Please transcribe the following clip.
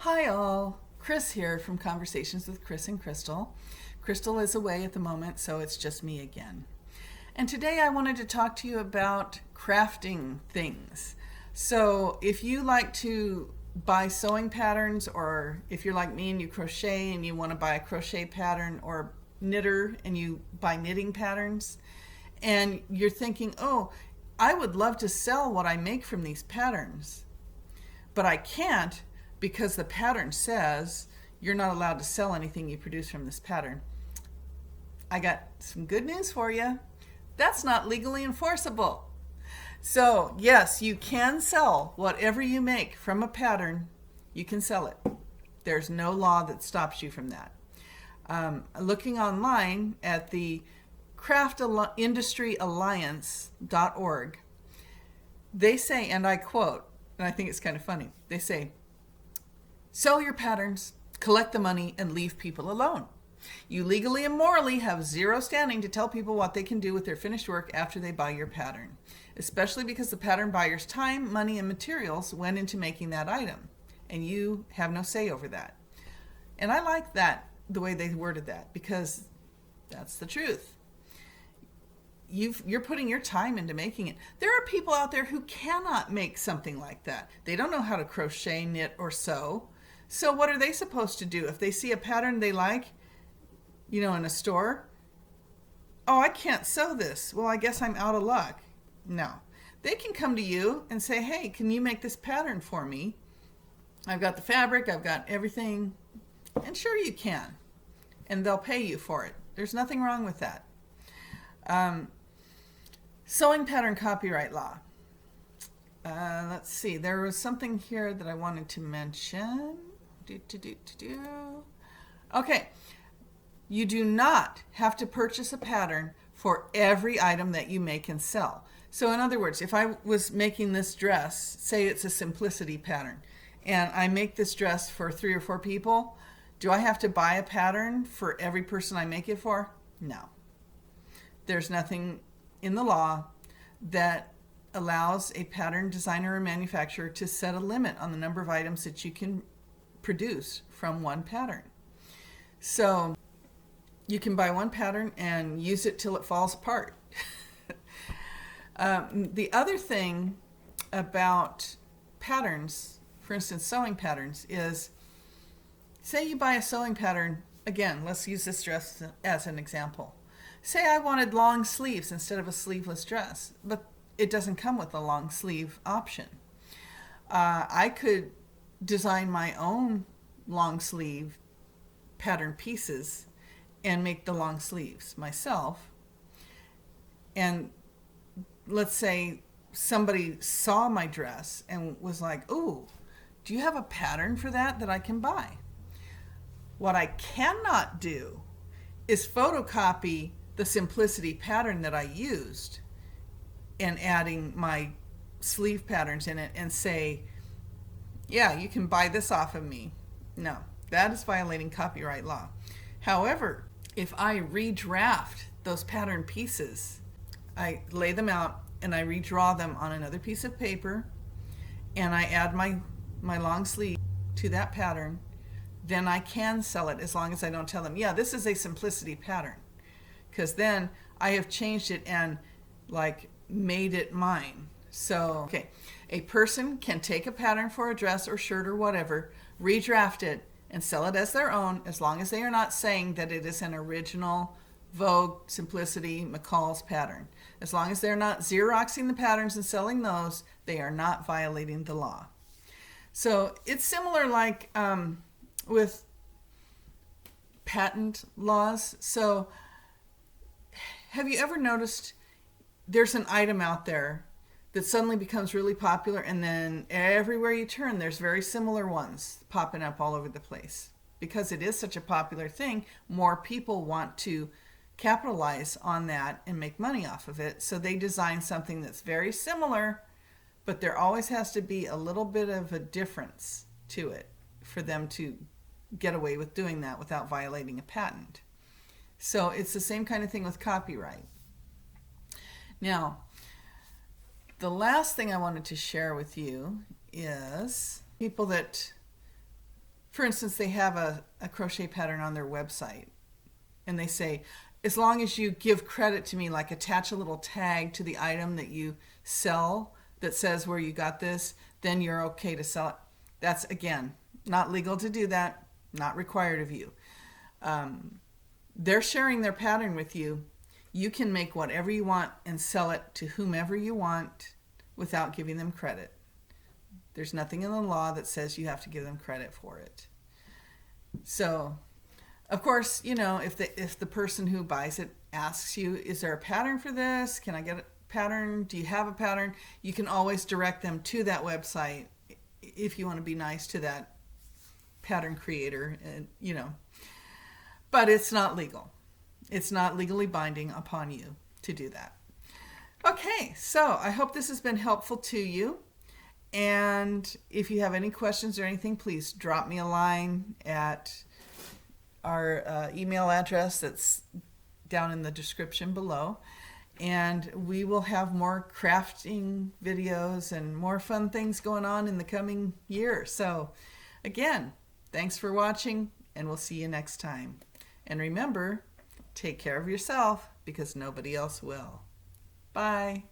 Hi all, Chris here from Conversations with Chris and Crystal. Crystal is away at the moment, so it's just me again. And today I wanted to talk to you about crafting things. So if you like to buy sewing patterns, or if you're like me and you crochet and you want to buy a crochet pattern, or knitter and you buy knitting patterns, and you're thinking, oh, I would love to sell what I make from these patterns, but I can't because the pattern says you're not allowed to sell anything you produce from this pattern. I got some good news for you. That's not legally enforceable. So yes, you can sell whatever you make from a pattern. You can sell it. There's no law that stops you from that. Looking online at the craftindustryalliance.org, they say, and I quote, and I think it's kind of funny, they say, sell your patterns, collect the money, and leave people alone. You legally and morally have zero standing to tell people what they can do with their finished work after they buy your pattern, especially because the pattern buyer's time, money, and materials went into making that item, and you have no say over that. And I like that, the way they worded that, because that's the truth. You're putting your time into making it. There are people out there who cannot make something like that. They don't know how to crochet, knit, or sew. So what are they supposed to do? If they see a pattern they like, in a store, oh, I can't sew this. Well, I guess I'm out of luck. No. They can come to you and say, hey, can you make this pattern for me? I've got the fabric, I've got everything. And sure you can. And they'll pay you for it. There's nothing wrong with that. Sewing pattern copyright law. Let's see. There was something here that I wanted to mention. Okay. You do not have to purchase a pattern for every item that you make and sell. So in other words, if I was making this dress, say it's a simplicity pattern, and I make this dress for 3 or 4 people, do I have to buy a pattern for every person I make it for? No. There's nothing in the law that allows a pattern designer or manufacturer to set a limit on the number of items that you can produce from one pattern. So you can buy one pattern and use it till it falls apart. The other thing about patterns, for instance, sewing patterns, is say you buy a sewing pattern. Again, let's use this dress as an example. Say I wanted long sleeves instead of a sleeveless dress, but it doesn't come with a long sleeve option. I could design my own long sleeve pattern pieces and make the long sleeves myself. And let's say somebody saw my dress and was like, "Ooh, do you have a pattern for that I can buy?" What I cannot do is photocopy the simplicity pattern that I used and adding my sleeve patterns in it and say, yeah, you can buy this off of me. No, that is violating copyright law. However, if I redraft those pattern pieces, I lay them out and I redraw them on another piece of paper and I add my long sleeve to that pattern, then I can sell it as long as I don't tell them, yeah, this is a simplicity pattern. Because then I have changed it and made it mine. So, okay, a person can take a pattern for a dress or shirt or whatever, redraft it, and sell it as their own, as long as they are not saying that it is an original Vogue, Simplicity, McCall's pattern. As long as they're not Xeroxing the patterns and selling those, they are not violating the law. So it's similar with patent laws. So have you ever noticed there's an item out there that suddenly becomes really popular, and then everywhere you turn there's very similar ones popping up all over the place? Because it is such a popular thing, more people want to capitalize on that and make money off of it. So they design something that's very similar, but there always has to be a little bit of a difference to it for them to get away with doing that without violating a patent. So it's the same kind of thing with copyright. Now, the last thing I wanted to share with you is people that for instance, they have a crochet pattern on their website, and they say, as long as you give credit to me, like attach a little tag to the item that you sell that says where you got this, then you're okay to sell it. That's, again, not legal to do that, not required of you. They're sharing their pattern with you. You can make whatever you want and sell it to whomever you want without giving them credit. There's nothing in the law that says you have to give them credit for it. So, of course, you know, if the person who buys it asks you, is there a pattern for this? Can I get a pattern? Do you have a pattern? You can always direct them to that website if you want to be nice to that pattern creator, and you know. But it's not legal. It's not legally binding upon you to do that. Okay, so I hope this has been helpful to you. And if you have any questions or anything, please drop me a line at our email address that's down in the description below. And we will have more crafting videos and more fun things going on in the coming year. So again, thanks for watching, and we'll see you next time. And remember, take care of yourself because nobody else will. Bye.